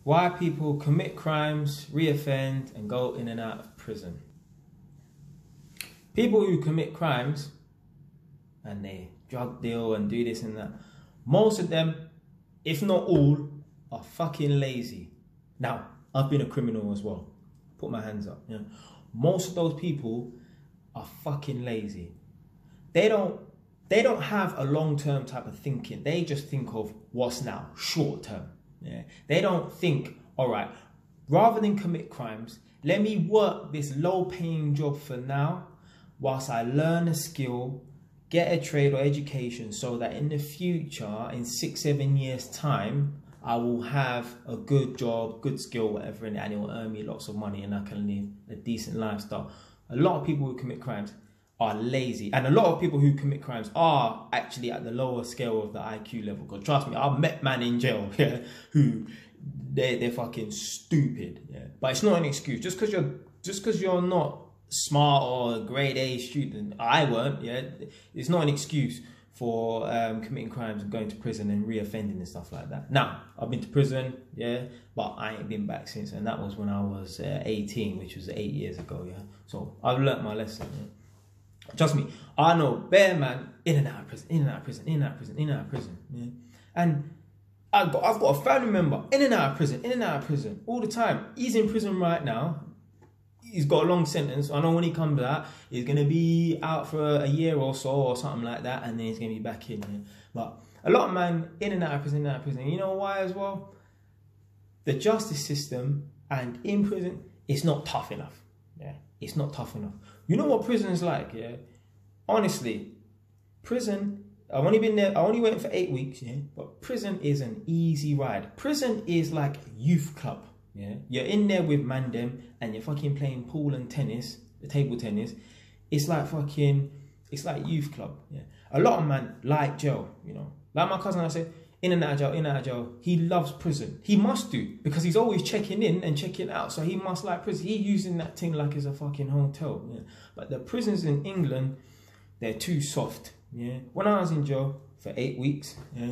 Why people commit crimes, reoffend, and go in and out of prison. People who commit crimes and they drug deal and do this and that, most of them, if not all, are fucking lazy. Now, I've been a criminal as well. Put my hands up. Yeah. Most of those people are fucking lazy. They don't have a long-term type of thinking. They just think of what's now, short term. Yeah. They don't think, all right, rather than commit crimes, let me work this low-paying job for now whilst I learn a skill, get a trade or education, so that in the future, in 6-7 years time, I will have a good job, good skill, whatever, and it will earn me lots of money and I can live a decent lifestyle. A lot of people who commit crimes are lazy, and a lot of people who commit crimes are actually at the lower scale of the IQ level. Because trust me, I've met man in jail, yeah, who they're fucking stupid, yeah. But it's not an excuse. Just because you're not smart or a grade A student, I weren't, yeah. It's not an excuse for committing crimes and going to prison and reoffending and stuff like that. Now, I've been to prison, yeah, but I ain't been back since, and that was when I was 18, which was 8 years ago, yeah. So I've learnt my lesson, yeah. Trust me, I know bare man in and out of prison, in and out of prison, in and out of prison, in and out of prison, yeah. And I've got a family member in and out of prison, in and out of prison all the time. He's in prison right now. He's got a long sentence. I know when he comes out, he's going to be out for a year or so or something like that, and then he's going to be back in. Yeah. But a lot of man in and out of prison, in and out of prison. You know why as well? The justice system and in prison, it's not tough enough. Yeah, it's not tough enough. You know what prison is like? Yeah, honestly, prison. I've only been there. I only went for 8 weeks. Yeah, but prison is an easy ride. Prison is like youth club. Yeah, you're in there with man them and you're fucking playing pool and tennis, the table tennis. It's like youth club. Yeah, a lot of man like jail. You know, like my cousin, I said, in and out of jail, in and out of jail. He loves prison. He must do, because he's always checking in and checking out. So he must like prison. He's using that thing like it's a fucking hotel. Yeah, but the prisons in England, they're too soft. Yeah, when I was in jail for 8 weeks, yeah,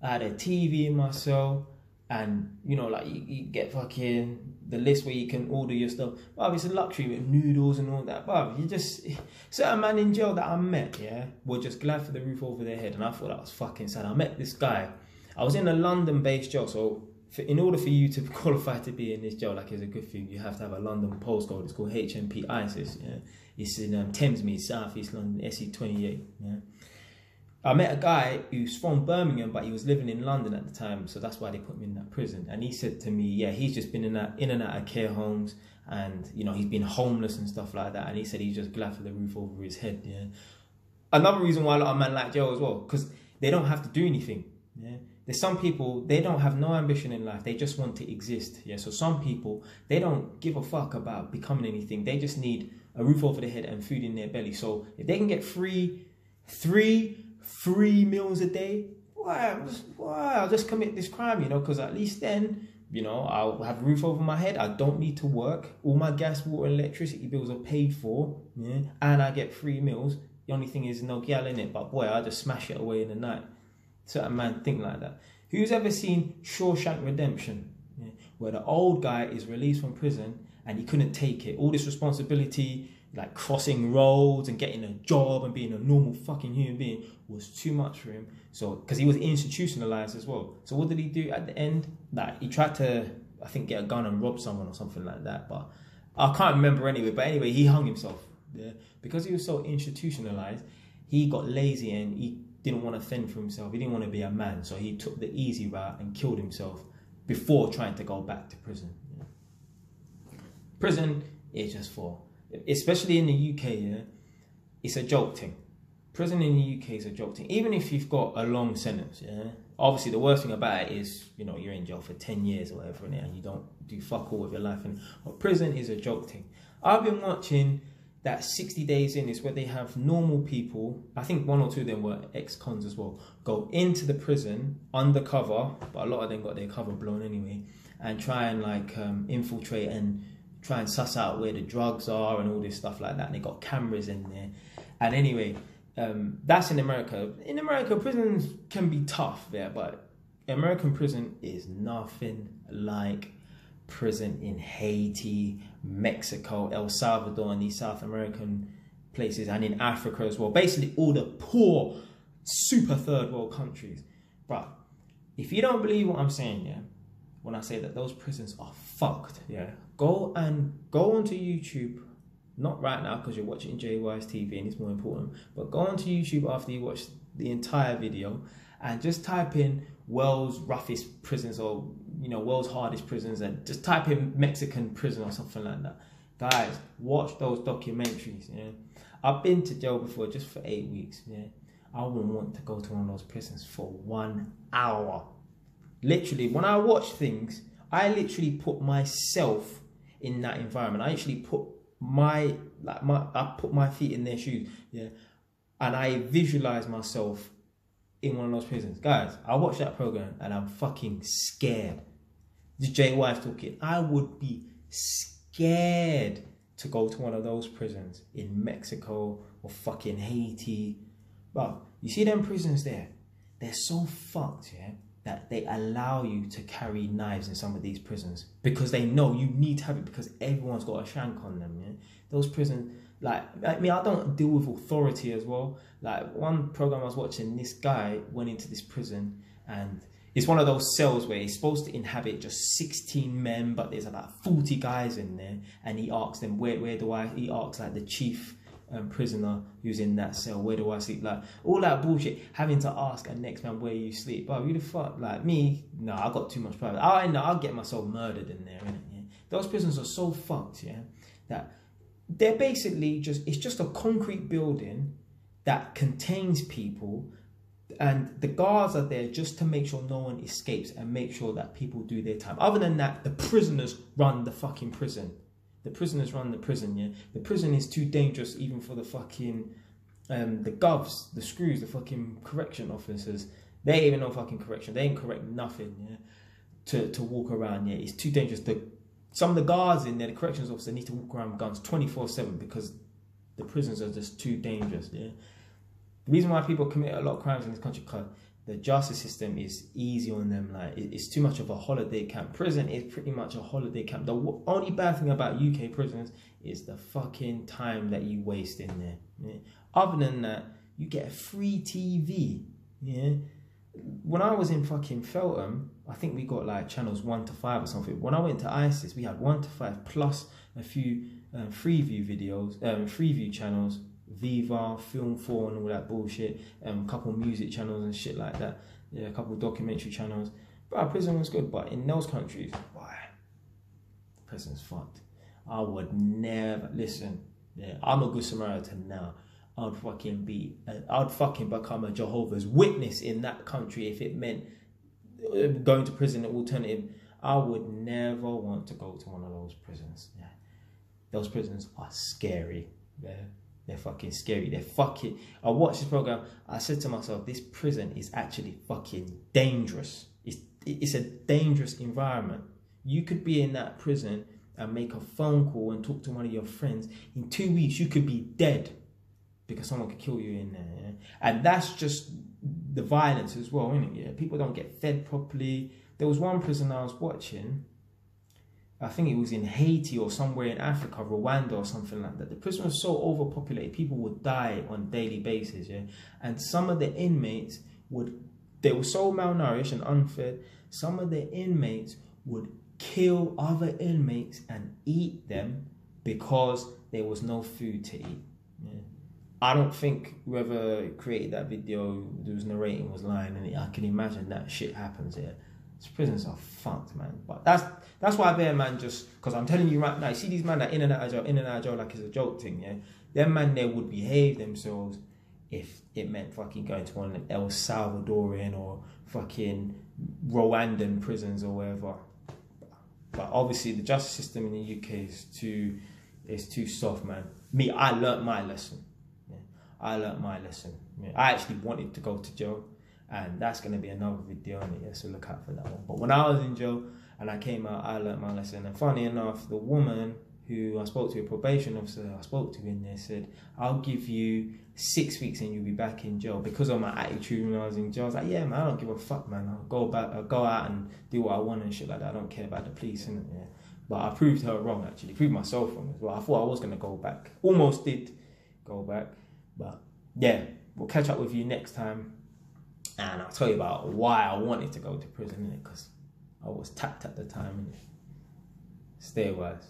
I had a TV in my cell. And, you know, like, you get fucking the list where you can order your stuff. But it's a luxury with noodles and all that. But you just... Certain man in jail that I met, yeah, were just glad for the roof over their head. And I thought that was fucking sad. I met this guy. I was in a London-based jail. So, in order for you to qualify to be in this jail, like, it's a good thing, you have to have a London postcode. It's called HMP ISIS, yeah. It's in Thamesmead, South East London, SE28, yeah. I met a guy who's from Birmingham, but he was living in London at the time, so that's why they put me in that prison. And he said to me, yeah, he's just been in and out of care homes, and, you know, he's been homeless and stuff like that. And he said he's just glad for the roof over his head. Yeah. Another reason why a lot of men like jail as well, because they don't have to do anything. Yeah. There's some people, they don't have no ambition in life. They just want to exist. Yeah. So some people, they don't give a fuck about becoming anything. They just need a roof over their head and food in their belly. So if they can get three meals a day, why I'll just commit this crime, you know, because at least then, you know, I'll have a roof over my head. I don't need to work. All my gas, water, and electricity bills are paid for, yeah, and I get 3 meals. The only thing is no gal in it, but boy, I just smash it away in the night. Certain man think like that. Who's ever seen Shawshank Redemption, yeah, where the old guy is released from prison and he couldn't take it, all this responsibility, like crossing roads and getting a job and being a normal fucking human being, was too much for him. So, because he was institutionalized as well. So what did he do at the end? Like, he tried to, I think, get a gun and rob someone or something like that. But I can't remember anyway. But anyway, he hung himself. Yeah, because he was so institutionalized, he got lazy and he didn't want to fend for himself. He didn't want to be a man. So he took the easy route and killed himself before trying to go back to prison. Yeah. Prison is just for, especially in the UK, yeah, it's a joke thing. Prison in the UK is a joke thing. Even if you've got a long sentence, yeah. Obviously, the worst thing about it is, you know, you're in jail for 10 years or whatever, and you don't do fuck all with your life. But prison is a joke thing. I've been watching that 60 Days In, is where they have normal people, I think 1 or 2 of them were ex-cons as well, go into the prison undercover, but a lot of them got their cover blown anyway, and try and like infiltrate and try and suss out where the drugs are and all this stuff like that. And they got cameras in there. And anyway, that's in America. In America, prisons can be tough there, but American prison is nothing like prison in Haiti, Mexico, El Salvador, and these South American places, and in Africa as well. Basically all the poor, super third world countries. But if you don't believe what I'm saying, yeah, when I say that those prisons are fucked, yeah, go onto YouTube. Not right now because you're watching JY's TV and it's more important. But go onto YouTube after you watch the entire video and just type in world's roughest prisons, or world's hardest prisons, and just type in Mexican prison or something like that. Guys, watch those documentaries. Yeah, I've been to jail before just for 8 weeks. Yeah, I wouldn't want to go to one of those prisons for 1 hour. Literally, when I watch things, I literally put myself in that environment. I actually put I put my feet in their shoes, yeah, and I visualize myself in one of those prisons. Guys, I watch that program and I'm fucking scared. This JY's talking. I would be scared to go to one of those prisons in Mexico or fucking Haiti. But you see them prisons there, they're so fucked, yeah, that they allow you to carry knives in some of these prisons because they know you need to have it because everyone's got a shank on them. Yeah, those prisons, like I mean, I don't deal with authority as well. Like one program I was watching, this guy went into this prison and it's one of those cells where he's supposed to inhabit just 16 men, but there's about 40 guys in there, and he asks them, where do I? He asks like the chief prisoner who's in that cell, where do I sleep? Like all that bullshit, having to ask a next man where you sleep. But who the fuck? Like me, no, I got too much private. I know I'll get myself murdered in there, innit? Yeah? Those prisons are so fucked, yeah, that they're basically it's just a concrete building that contains people, and the guards are there just to make sure no one escapes and make sure that people do their time. Other than that, the prisoners run the fucking prison. The prisoners run the prison, yeah? The prison is too dangerous even for the fucking, the govs, the screws, the fucking correction officers. They ain't even know fucking correction. They ain't correct nothing, yeah? To walk around, yeah? It's too dangerous. Some of the guards in there, the corrections officer, need to walk around with guns 24/7 because the prisons are just too dangerous, yeah? The reason why people commit a lot of crimes in this country, because the justice system is easy on them. Like it's too much of a holiday camp. Prison is pretty much a holiday camp. The only bad thing about UK prisons is the fucking time that you waste in there. Yeah? Other than that, you get a free TV. Yeah. When I was in fucking Feltham, I think we got like channels 1 to 5 or something. When I went to ISIS, we had 1 to 5 plus a few Freeview videos, Freeview channels. Viva, Film 4 and all that bullshit, a couple music channels and shit like that, yeah, a couple documentary channels. But prison was good, but in those countries, why? Prison's fucked. I would never, listen, yeah, I'm a good Samaritan now. I'd fucking become a Jehovah's Witness in that country if it meant going to prison, an alternative. I would never want to go to one of those prisons, yeah. Those prisons are scary, yeah. They're fucking scary. They're fucking... I watched this program. I said to myself, this prison is actually fucking dangerous. It's a dangerous environment. You could be in that prison and make a phone call and talk to one of your friends. In 2 weeks, you could be dead because someone could kill you in there. Yeah? And that's just the violence as well, isn't it? Yeah? People don't get fed properly. There was one prison I was watching. I think it was in Haiti or somewhere in Africa, Rwanda or something like that. The prison was so overpopulated, people would die on a daily basis, yeah. And some of the inmates they were so malnourished and unfed, some of the inmates would kill other inmates and eat them because there was no food to eat. Yeah. I don't think whoever created that video who was narrating was lying, and I can imagine that shit happens here. These prisons are fucked, man. But that's why there, man, just because I'm telling you right now, you see these man that in and out of jail like it's a joke thing, yeah? Them man there would behave themselves if it meant fucking going to one of them El Salvadorian or fucking Rwandan prisons or whatever. But obviously the justice system in the UK is too soft, man. Me, I learnt my lesson. Yeah? I learnt my lesson. Yeah? I actually wanted to go to jail. And that's going to be another video on it, yeah, so look out for that one. But when I was in jail and I came out, I learnt my lesson. And funny enough, the woman who I spoke to, a probation officer I spoke to in there, said, I'll give you 6 weeks and you'll be back in jail. Because of my attitude when I was in jail, I was like, yeah, man, I don't give a fuck, man. I'll go out and do what I want and shit like that. I don't care about the police, innit? Yeah. But I proved her wrong, actually. Proved myself wrong as well. I thought I was going to go back. Almost did go back. But yeah, we'll catch up with you next time. And I'll tell you about why I wanted to go to prison, innit? Because I was tapped at the time, innit? Stay wise.